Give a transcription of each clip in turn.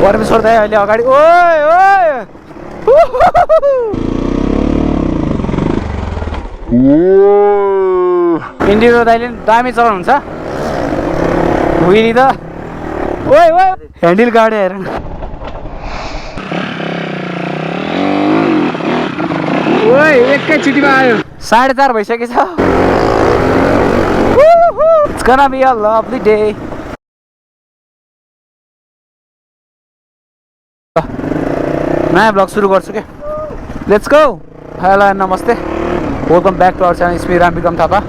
परमेश्वर दाइ अहिले अगाडि ओए ओए इन्डिरो दाइले दामी चलाउनुहुन्छ हुइली त ओए ओए ह्यान्डल गाडी हेर ओए एकैचोटिमा आयो 4:30 भइसकेछ It's gonna be a lovely day नयाँ ब्लग सुरु गर्छु क्या लेट्स गो हेलो नमस्ते welcome back to our channel it's me Ram Thapa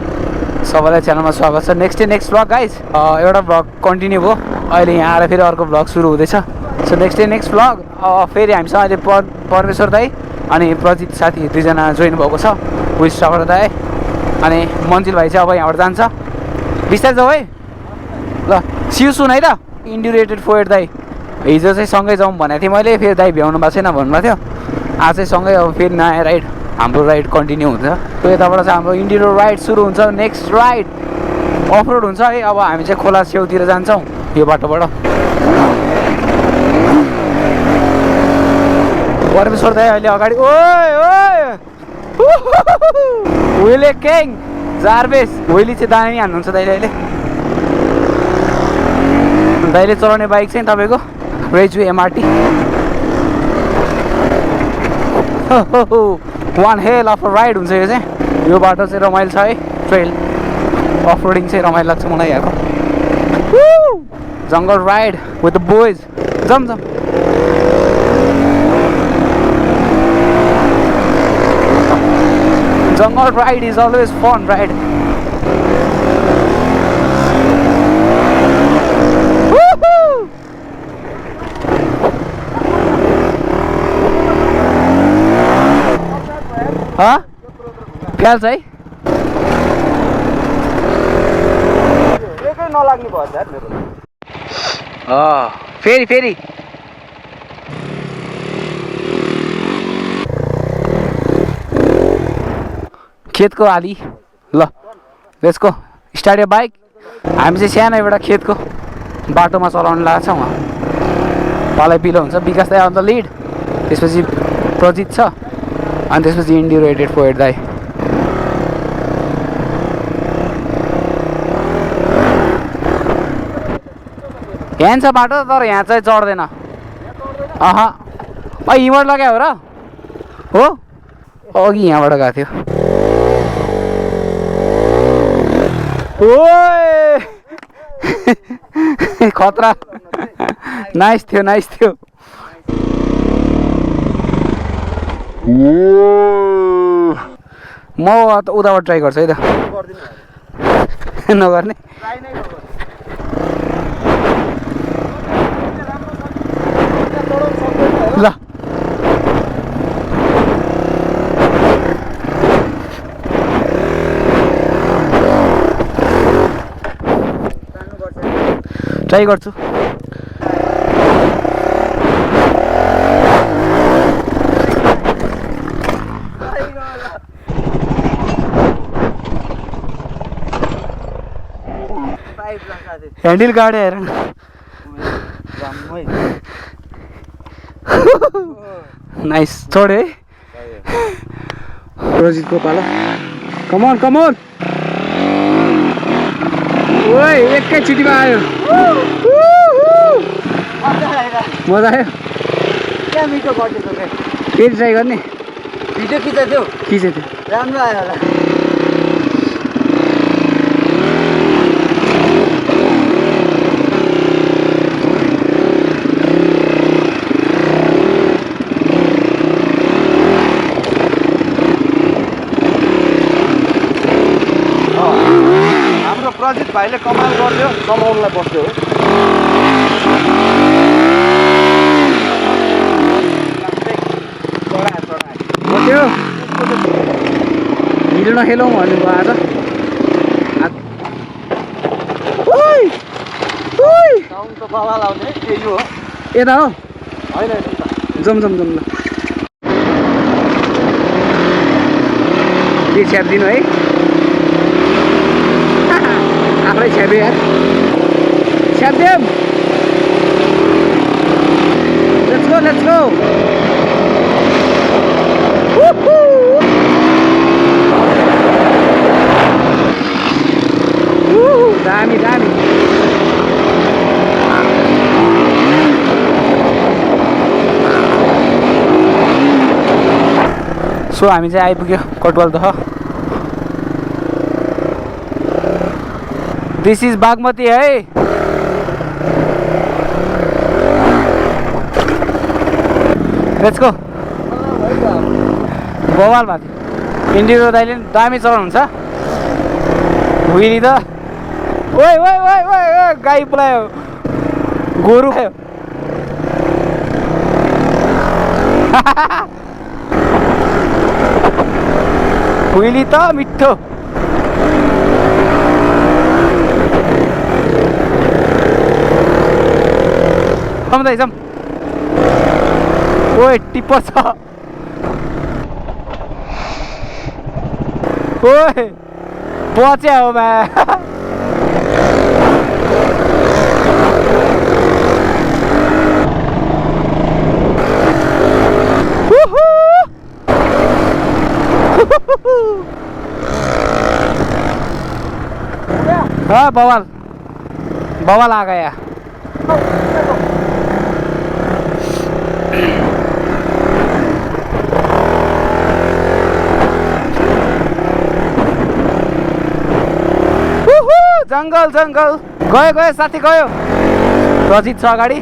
सबैलाई च्यानलमा स्वागत छ नेक्स्ट ब्लग गाइज एउटा ब्लग कन्टिन्यू भयो अहिले यहाँ आएर फेरि अर्को ब्लग सुरु हुँदैछ सो नेक्स्ट ब्लग फेरि हामीसँग अहिले परमेश्वर दाई अनि प्रजित साथी दुईजना जोइन भएको छ विस्टाबाट दाई अनि मन्जिल भाइ चाहिँ अब यहाँबाट जान्छ बिस्तारै जाऊ है ल सिउ सुन है त इन्ड्युरेटेड फोर्ट दाई हिजो चाहिँ सँगै जाउँ भनेको थिएँ मैले फेरि दाइ भ्याउनु भएको छैन भन्नुभएको थियो आज चाहिँ सँगै अब फेरि नयाँ राइड हाम्रो राइड कन्टिन्यू हुन्छ त्यो यताबाट चाहिँ हाम्रो इन्डिरो राइड सुरु हुन्छ नेक्स्ट राइड अफ रोड हुन्छ है अब हामी चाहिँ खोला छेउतिर जान्छौँ यो बाटोबाट परमेश्वर दाइ अहिले अगाडि ओए ओए विले केङ जारबेस विली चाहिँ दामी हान्नुहुन्छ दाइले अहिले दाइले चलाउने बाइक चाहिँ तपाईँको रेजु MRT one hell of ride हुन्छ यो चाहिँ यो बाटो चाहिँ रमाइलो छ है ट्रेल अफ रोडिङ चाहिँ रमाइलो लाग्छ मलाई यहाँको जङ्गल ride with the boys jam jungle ride is always fun ride प्याज है नलाग्ने भयो फेरि खेतको आली ल त्यसको स्टार्ट बाइक हामी चाहिँ सानो एउटा खेतको बाटोमा चलाउनु लागेको छ उहाँ पालै पिलो हुन्छ विकास दाइ अन्त लिड त्यसपछि प्रजित छ अनि त्यसपछि इन्ड्युरेटेड फोर्ट दाइ यहाँ छ बाटो तर यहाँ चाहिँ चढ्दैन यहीँबाट लगायो हो र हो अघि यहाँबाट गएको थियो ओए खतरा नाइस थियो म उताबाट ट्राई गर्छु है त नगर्ने ल ट्राई गर्छु ह्यान्डल गाडी हेर नाइस छोड है प्रजितको पालो कमन ओए एकैचोटिमा आयो मजा आयो क्या मिठो गरिदिएको फेरि ट्राई गर्ने भिडियो खिचेको थियो राम्रो आयो होला प्रजित भाइले कमाल गरिदियो कमाउनुलाई बस्यो बस्यो हिँड्न नखेलौँ भन्नुभयो आज यता हो होइन जम ल के छ्यापिदिनु है आफै छ्यापे यार छ्यापिदिउँ लेट्स गो दामी दामी सो हामी चाहिँ आइपुग्यो कटवाल दह दिस इज बागमती है लेट्स गो बवाल भएको थियो इन्डिरो दाइले दामी चलाउनुहुन्छ हुइली त ओइ ओइ ओइ ओइ गाई पुलायो गोरु खायो हुइली त मिठो कम त ओए टिप्पर छ ओए बच्या हो बा हाँ बवाल बवाल आ गया जंगल जंगल गयो गयो साथी गयो रजित छ अगाडि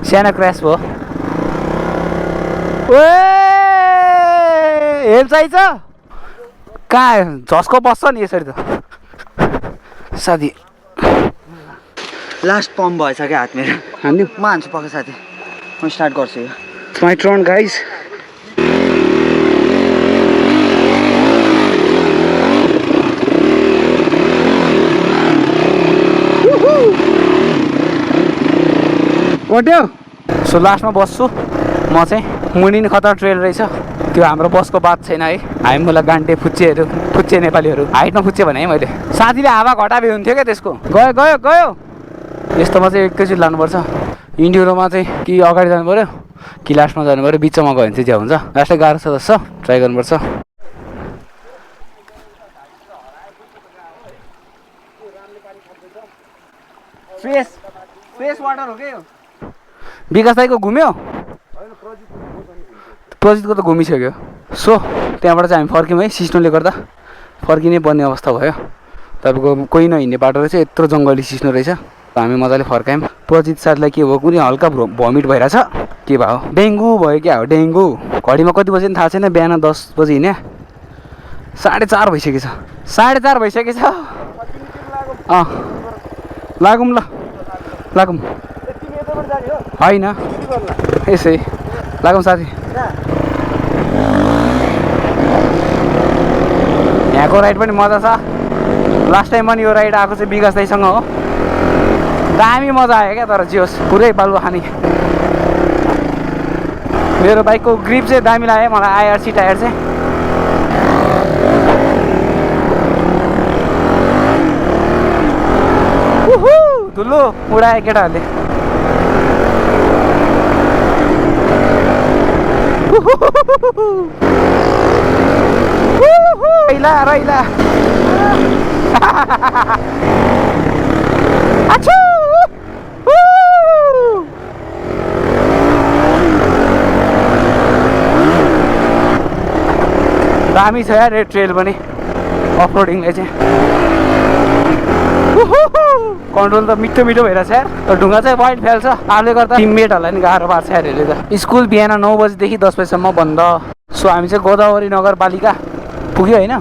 सानो क्रास भयो हेल्प चाहिन्छ कहाँ झस्को बस्छ नि यसरी त साथी लास्ट पम्प भएछ क्या हात मेरो हान्दिउँ म हान्छु पक्का साथी म स्टार्ट गर्छु यो माई टर्न गाइज कट्यो सो लास्टमा बस्छु म चाहिँ मुनि खतरा ट्रेल रहेछ त्यो हाम्रो बसको बात छैन है हामी मलाई गान्टे फुच्चेहरू फुच्चे नेपालीहरू हाइटमा फुच्चे भने है मैले साथीले हावा घटाबे हुन्थ्यो क्या त्यसको गयो गयो गयो यस्तोमा चाहिँ एकैचोटि लानुपर्छ इन्डियोरोमा चाहिँ कि अगाडि जानु पऱ्यो कि लास्टमा जानु पऱ्यो बिचमा गयो भने चाहिँ ज्याउ हुन्छ लास्टै गाह्रो छ जस्तो ट्राई गर्नुपर्छ फ्रेस फ्रेस वाटर हो क्या विकास दाइको घुम्यो प्रजितको त घुमिसक्यो सो त्यहाँबाट चाहिँ हामी फर्क्यौँ है सिस्नोले गर्दा फर्किनै पर्ने अवस्था भयो तपाईँको कोही नहिँड्ने बाटो रहेछ यत्रो जङ्गली सिस्नो रहेछ हामी मजाले फर्कायौँ प्रजित साथीलाई के भयो कुनै हल्का भमिट भइरहेछ के भयो डेङ्गु भयो क्या हो डेङ्गु घडीमा कति बजे पनि थाहा छैन बिहान 10 बजी हिँड्यो 4:30 भइसकेको छ 4:30 भइसकेको छ लागौँ ल लागौँ होइन यसै लागौँ साथी यहाँको राइड पनि मजा छ लास्ट टाइम पनि यो राइड आएको चाहिँ विकास दाइसँग हो दामी मजा आयो क्या तर जियोस् पुरै बालुवा खाने मेरो बाइकको ग्रिप चाहिँ दामी लाग्यो मलाई आइआरसी टायर चाहिँ धुलो उडायो केटाहरूले रैला रैला दामी छ यार रेड ट्रेल पनि अफरोडिङले चाहिँ कन्ट्रोल त मिठो मिठो भइरहेछ यार तर ढुङ्गा चाहिँ वाइड फ्याल्छ आफूले गर्दा टिममेटहरूलाई नि गाह्रो पार्छ यार यसले त स्कुल बिहान 9 बजीदेखि 10 बजीसम्म बन्द सो हामी चाहिँ गोदावरी नगरपालिका पुग्यो होइन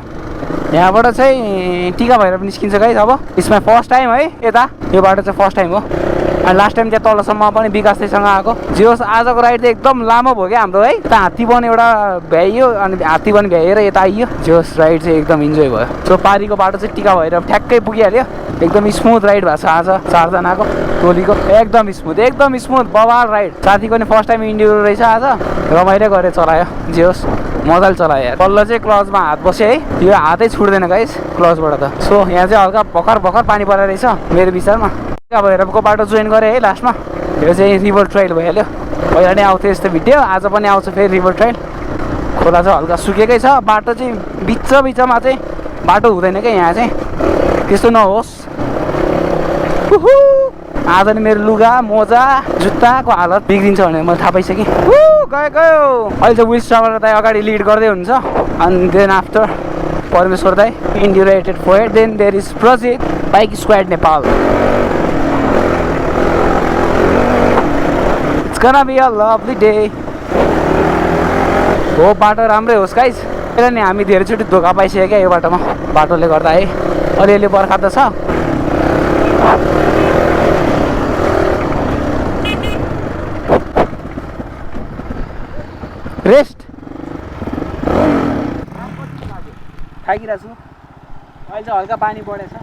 यहाँबाट चाहिँ टिका भएर पनि निस्किन्छ गाइस अब यसमा फर्स्ट टाइम है यता यो बाटो चाहिँ फर्स्ट टाइम हो अनि लास्ट टाइम त्यहाँ तलसम्म पनि विकाससँग आएको जे होस् आजको राइड चाहिँ एकदम लामो भयो क्या हाम्रो है यता हात्तीवन एउटा भ्याइयो अनि हात्तीवन भ्याएर यता आइयो जे होस् राइड चाहिँ एकदम इन्जोय भयो सो पारीको बाटो चाहिँ टिका भएर ठ्याक्कै पुगिहाल्यो एकदम स्मुथ राइड भएको छ आज 4 जनाको टोलीको एकदम स्मुथ बवाल राइड साथीको नि फर्स्ट टाइम इन्डियो रहेछ आज रमाइलो गरेर चलायो जे होस् मजाले चलायो यार बल्ल चाहिँ क्लचमा हात बस्यो है यो हातै छुट्दैन गाइस क्लचबाट त सो यहाँ चाहिँ हल्का भर्खर पानी परेर रहेछ मेरो विचारमा भैरवको बाटो जोइन गरेँ है लास्टमा। यो चाहिँ रिभर ट्रायल भइहाल्यो। पहिला नै आउँथ्यो यस्तो भिडियो, आज पनि आउँछ फेरि रिभर ट्रायल। खोला चाहिँ हल्का सुकेकै छ, बाटो चाहिँ बिचमा चाहिँ बाटो हुँदैन क्या यहाँ चाहिँ, त्यस्तो नहोस्। आज नि मेरो लुगा मोजा जुत्ताको हालत बिग्रिन्छ भनेर मैले थाहा पाइसकेँ। गयो अहिले चाहिँ विल्स ट्राभलर दाइ अगाडि लिड गर्दै हुन्छ, अनि देन आफ्टर परमेश्वर दाइ इन्ड्युरेटेड four, then there is project bike squad Nepal. It's gonna be a lovely day. हो बाटो राम्रै होस् गाइज। पहिला नि हामी धेरैचोटि धोका पाइसक्यो क्या यो बाटोमा, बाटोले गर्दा है। अलिअलि बर्खा त छ। रेस्ट थाकिरहेको छु। अहिले चाहिँ हल्का पानी बढेछ।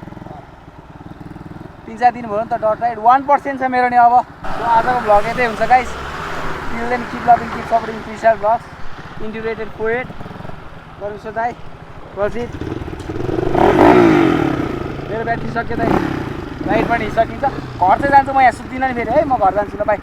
3-4 दिन भयो नि त डट राइड। 1% छ मेरो नि अब। आजको भ्लग यतै हुन्छ guys. Till then keep loving keep supporting freestyle vlogs, integrated poet Parmeshwar दाइ, प्रजित। मेरो ब्याट्री सक्यो दाइ, राइड पनि सकिन्छ। घर चाहिँ जान्छु म, यहाँ सुत्दिनँ नि फेरि है, म घर जान्छु ल, बाई।